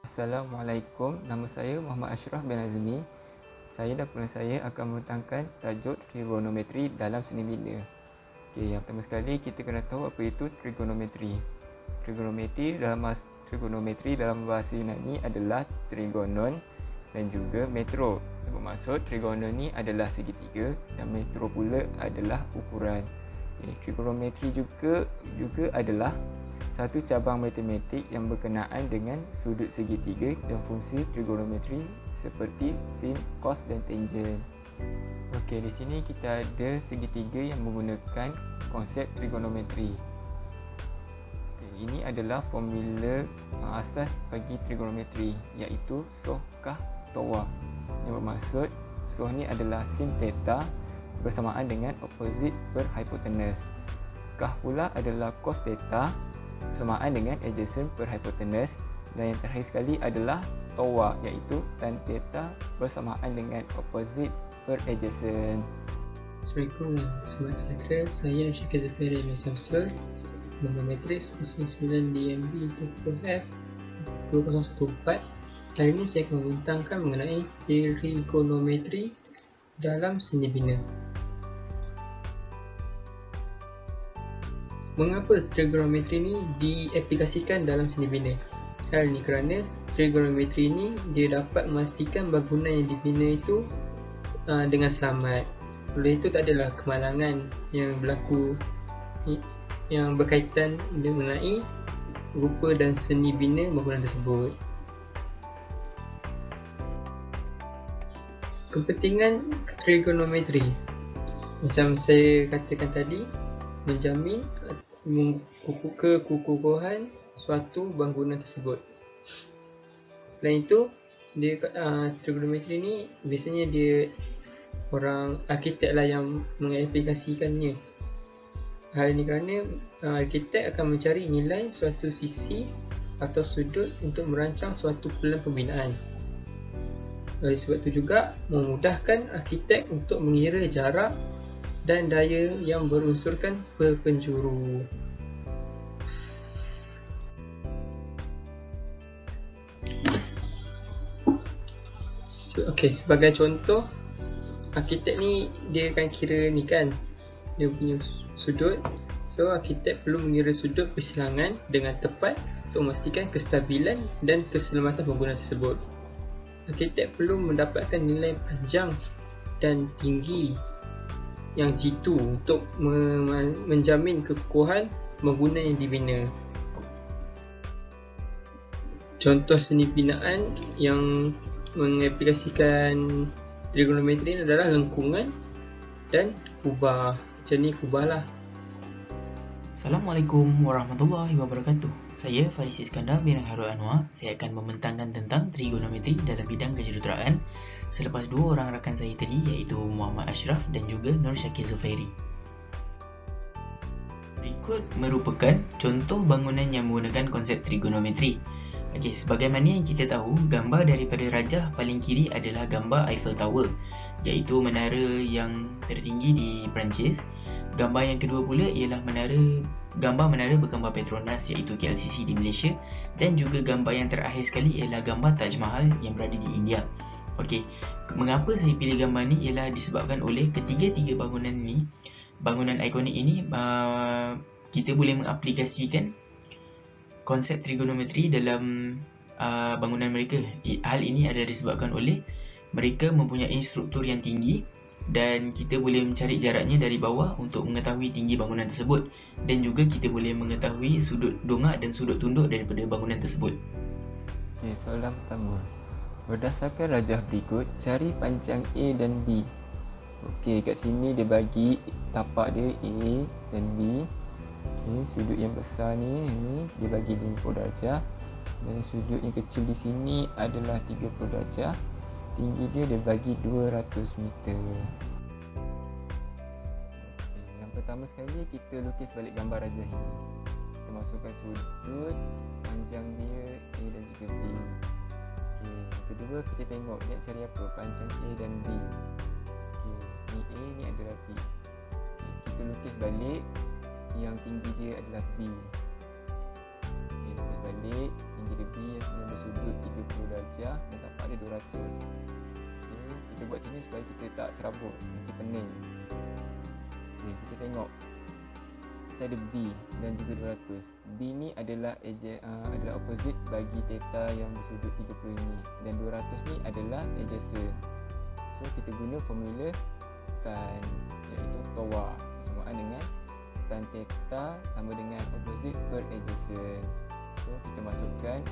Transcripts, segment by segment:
Assalamualaikum, nama saya Muhammad Ashraf bin Azmi. Saya dan kemudian saya akan membentangkan tajuk trigonometri dalam seni bina. Yang pertama sekali kita kena tahu apa itu trigonometri. Trigonometri dalam bahasa Yunani adalah trigonon dan juga metro. Bermaksud trigonon ni adalah segitiga dan metro pula adalah ukuran. Trigonometri juga adalah satu cabang matematik yang berkenaan dengan sudut segitiga dan fungsi trigonometri seperti sin, cos dan tangent. Okey, di sini kita ada segitiga yang menggunakan konsep trigonometri. Ini adalah formula asas bagi trigonometri, iaitu SOH, KAH, TOA. Yang bermaksud SOH ni adalah sin theta bersamaan dengan opposite per hypotenuse. KAH pula adalah cos theta bersamaan dengan adjacent per hypotenuse, dan yang terakhir sekali adalah TOA, iaitu tan theta bersamaan dengan opposite per adjacent. Assalamualaikum dan selamat sejahtera. Saya Syakir Zafiri bin Samsul, nombor matris 09 DMB 20F 2014. Kali ini saya akan membentangkan mengenai trigonometri dalam seni bina. Mengapa trigonometri ini diaplikasikan dalam seni bina? Hal ini kerana trigonometri ini dia dapat memastikan bangunan yang dibina itu dengan selamat. Oleh itu tak adalah kemalangan yang berlaku yang berkaitan mengenai rupa dan seni bina bangunan tersebut. Kepentingan trigonometri, macam saya katakan tadi, menjamin kekukuhan suatu bangunan tersebut. Selain itu, trigonometri ni biasanya orang arkitek lah yang mengaplikasikannya. Hal ini kerana arkitek akan mencari nilai suatu sisi atau sudut untuk merancang suatu plan pembinaan. Oleh sebab itu juga memudahkan arkitek untuk mengira jarak dan daya yang berunsurkan penjuru. Sebagai contoh, arkitek ni dia akan kira ni kan, dia punya sudut. So arkitek perlu mengira sudut persilangan dengan tepat untuk memastikan kestabilan dan keselamatan bangunan tersebut. Arkitek perlu mendapatkan nilai panjang dan tinggi yang jitu untuk menjamin kekukuhan bangunan yang dibina. Contoh seni binaan yang mengaplikasikan trigonometri adalah lengkungan dan kubah. Macam ni kubah lah. Assalamualaikum warahmatullahi wabarakatuh. Saya Faris Iskandar bin Harun Anwar. Saya akan membentangkan tentang trigonometri dalam bidang kejuruteraan selepas dua orang rakan saya tadi, iaitu Muhammad Ashraf dan juga Nur Syakir Zufairi. Berikut merupakan contoh bangunan yang menggunakan konsep trigonometri. Sebagaimana yang kita tahu, gambar daripada rajah paling kiri adalah gambar Eiffel Tower, iaitu menara yang tertinggi di Perancis. Gambar yang kedua pula ialah gambar menara bergambar Petronas, iaitu KLCC di Malaysia, dan juga gambar yang terakhir sekali ialah gambar Taj Mahal yang berada di India. Mengapa saya pilih gambar ni ialah disebabkan oleh ketiga-tiga bangunan ikonik ini, kita boleh mengaplikasikan konsep trigonometri dalam bangunan mereka. Hal ini adalah disebabkan oleh mereka mempunyai struktur yang tinggi dan kita boleh mencari jaraknya dari bawah untuk mengetahui tinggi bangunan tersebut, dan juga kita boleh mengetahui sudut dongak dan sudut tunduk daripada bangunan tersebut. Soalan pertama. Berdasarkan rajah berikut, cari panjang A dan B. Kat sini dia bagi tapak dia A dan B. Sudut yang besar ni dia bagi 50 darjah, dan sudut yang kecil di sini adalah 30 darjah. Tinggi dia bagi 200 meter. Yang pertama sekali kita lukis balik gambar rajah ini. Kita masukkan sudut, panjang dia A dan juga B. Kedua kita tengok dia cari apa, panjang A dan B. Ni A, ni adalah B. Kita lukis balik, yang tinggi dia adalah B. Lukis balik, tinggi dia B, yang sebenarnya bersudut 30 darjah dan tapak dia 200. Okay, kita buat macam ni supaya kita tak serabut, nanti pening. Okay, kita tengok kita ada B dan juga 200. B ni adalah adalah opposite bagi theta yang bersudut 30 ini, dan 200 ni adalah adjacent. So kita guna formula tan, iaitu TOA, bersamaan dengan tan theta sama dengan opposite per adjacent. So kita masukkan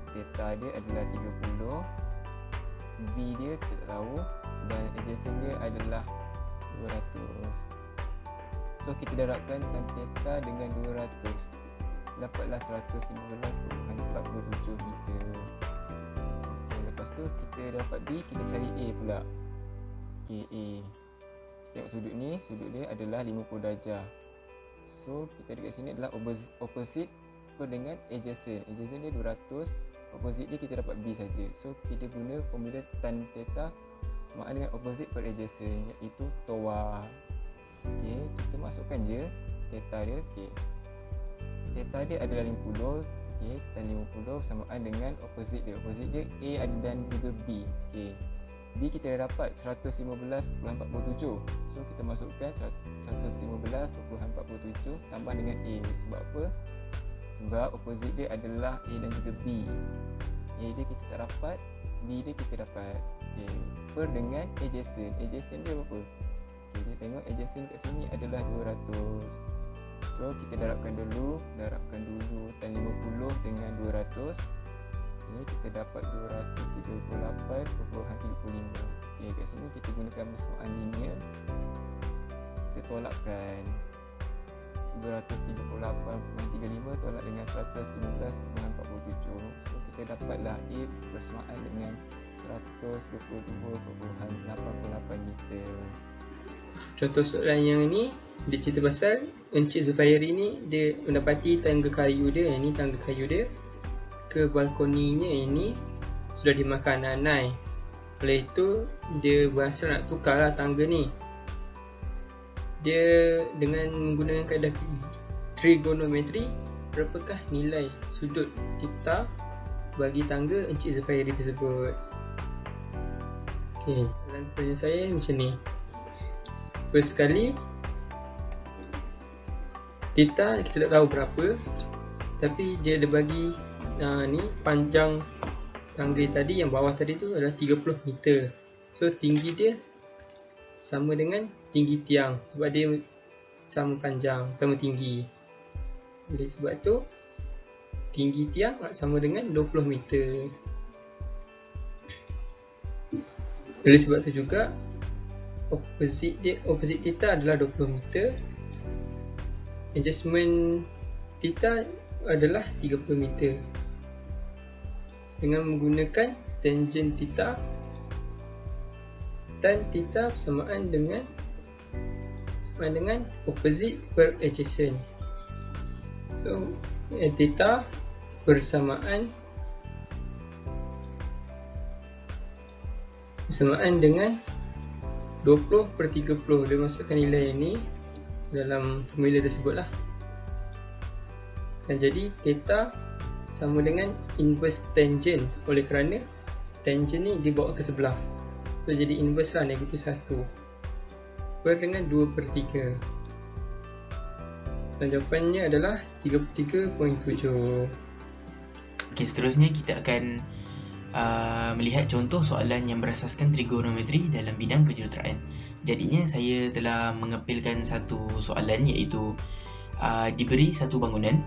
theta dia adalah 30, B dia kita tak tahu, dan adjacent dia adalah 200. So kita darabkan tan theta dengan 200, dapatlah 115.47 meter. Okay, lepas tu kita dapat B, kita cari A pula. Okay, A. Tengok sudut ni, sudut dia adalah 50 darjah. So kita dekat sini adalah opposite per dengan adjacent. Adjacent dia 200, opposite dia kita dapat B saja. So kita guna formula tan theta sama dengan opposite per adjacent, iaitu TOA. Okey, kita masukkan je theta dia. Okey, theta dia adalah 50. Okey, tan 50 samaan dengan opposite dia. Opposite dia A dan juga B. Okey, B kita dah dapat 115.47. So kita masukkan 115.47 tambah dengan A. Sebab apa? Sebab opposite dia adalah A dan juga B. A dia kita tak dapat, B dia kita dapat. Okay, per dengan adjacent. Adjacent dia berapa? Okay, kita tengok adjacent kat sini adalah 200. So kita darabkan dulu tan 50 dengan 200. Okay, kita dapat 238.35. Okay, kat sini kita gunakan persamaan linear. Kita tolakkan 238.35 tolak dengan 115.47. So kita dapatlah A bersamaan dengan 122.88 meter. Contoh soalan yang ni, dia cerita pasal Encik Zufairi ni dia mendapati tangga kayu dia, ini tangga kayu dia, ke balkoninya ini sudah dimakan nanai. Oleh itu dia berasa nak tukarlah tangga ni. Dia dengan menggunakan kaedah trigonometri, berapakah nilai sudut theta bagi tangga Encik Zufairi tersebut? Okey, dalam pertanyaan saya macam ni. First sekali, theta kita tak tahu berapa, tapi dia ada bagi ni panjang tangga tadi, yang bawah tadi tu adalah 30 meter. So tinggi dia sama dengan tinggi tiang, sebab dia sama panjang, sama tinggi. Oleh sebab tu tinggi tiang sama dengan 20 meter. Oleh sebab tu juga opposite theta adalah 20 meter. Adjustment theta adalah 30 meter. Dengan menggunakan tangent theta, tan theta bersamaan dengan opposite per adjacent. So theta bersamaan dengan 20/30. Dia masukkan nilai ini dalam formula tersebut lah. Dan jadi theta sama dengan inverse tangent, oleh kerana tangent ni dibawa ke sebelah. So jadi inverse lah, -1 per dengan 2/3. Dan jawapannya adalah 33.7. Okey, seterusnya kita akan melihat contoh soalan yang berasaskan trigonometri dalam bidang kejuruteraan. Jadinya saya telah mengepilkan satu soalan, iaitu diberi satu bangunan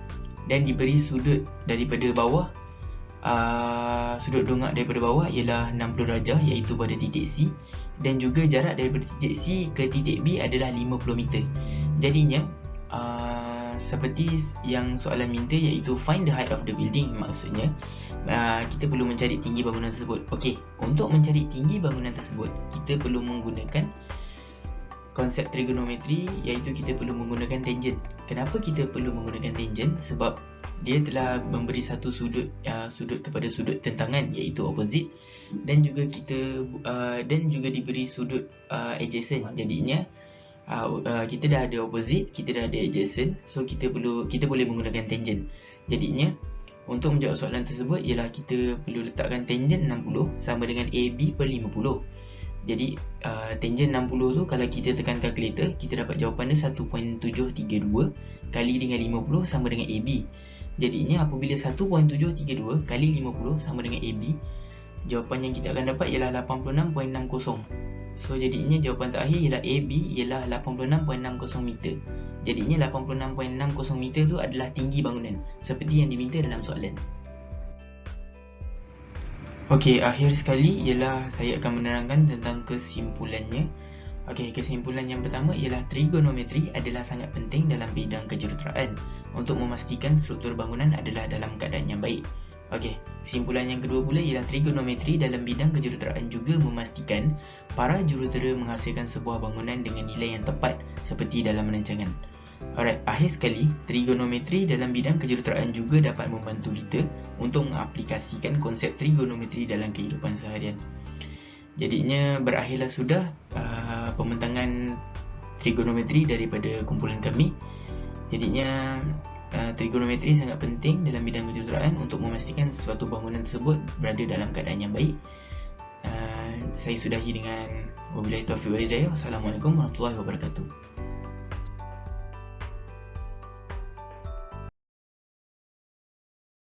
dan diberi sudut daripada bawah, sudut dongak daripada bawah ialah 60 darjah, iaitu pada titik C, dan juga jarak daripada titik C ke titik B adalah 50 meter. Jadinya seperti yang soalan minta, iaitu find the height of the building. Maksudnya kita perlu mencari tinggi bangunan tersebut. Okey, untuk mencari tinggi bangunan tersebut kita perlu menggunakan konsep trigonometri, iaitu kita perlu menggunakan tangent. Kenapa kita perlu menggunakan tangent? Sebab dia telah memberi satu sudut kepada sudut tentangan, iaitu opposite, dan juga diberi sudut adjacent. Jadinya kita dah ada opposite, kita dah ada adjacent, so kita boleh menggunakan tangent. Jadinya Untuk menjawab soalan tersebut ialah kita perlu letakkan tangen 60 sama dengan AB per 50. Jadi tangen 60 tu kalau kita tekan kalkulator, kita dapat jawapan dia 1.732 kali dengan 50 sama dengan AB. Jadinya apabila 1.732 kali 50 sama dengan AB, jawapan yang kita akan dapat ialah 86.60. So jadinya jawapan terakhir ialah AB ialah 86.60 meter. Jadinya 86.60 meter tu adalah tinggi bangunan seperti yang diminta dalam soalan. Okey, akhir sekali ialah saya akan menerangkan tentang kesimpulannya. Okey, kesimpulan yang pertama ialah trigonometri adalah sangat penting dalam bidang kejuruteraan untuk memastikan struktur bangunan adalah dalam keadaan yang baik. Okey, kesimpulan yang kedua pula ialah trigonometri dalam bidang kejuruteraan juga memastikan para jurutera menghasilkan sebuah bangunan dengan nilai yang tepat seperti dalam rancangan. Alright, akhir sekali, trigonometri dalam bidang kejuruteraan juga dapat membantu kita untuk mengaplikasikan konsep trigonometri dalam kehidupan seharian. Jadinya berakhirlah sudah pembentangan trigonometri daripada kumpulan kami. Jadinya trigonometri sangat penting dalam bidang kejuruteraan untuk memastikan sesuatu bangunan tersebut berada dalam keadaan yang baik. Saya sudahi dengan wabillahi taufiq wal hidayah. Wassalamualaikum warahmatullahi wabarakatuh.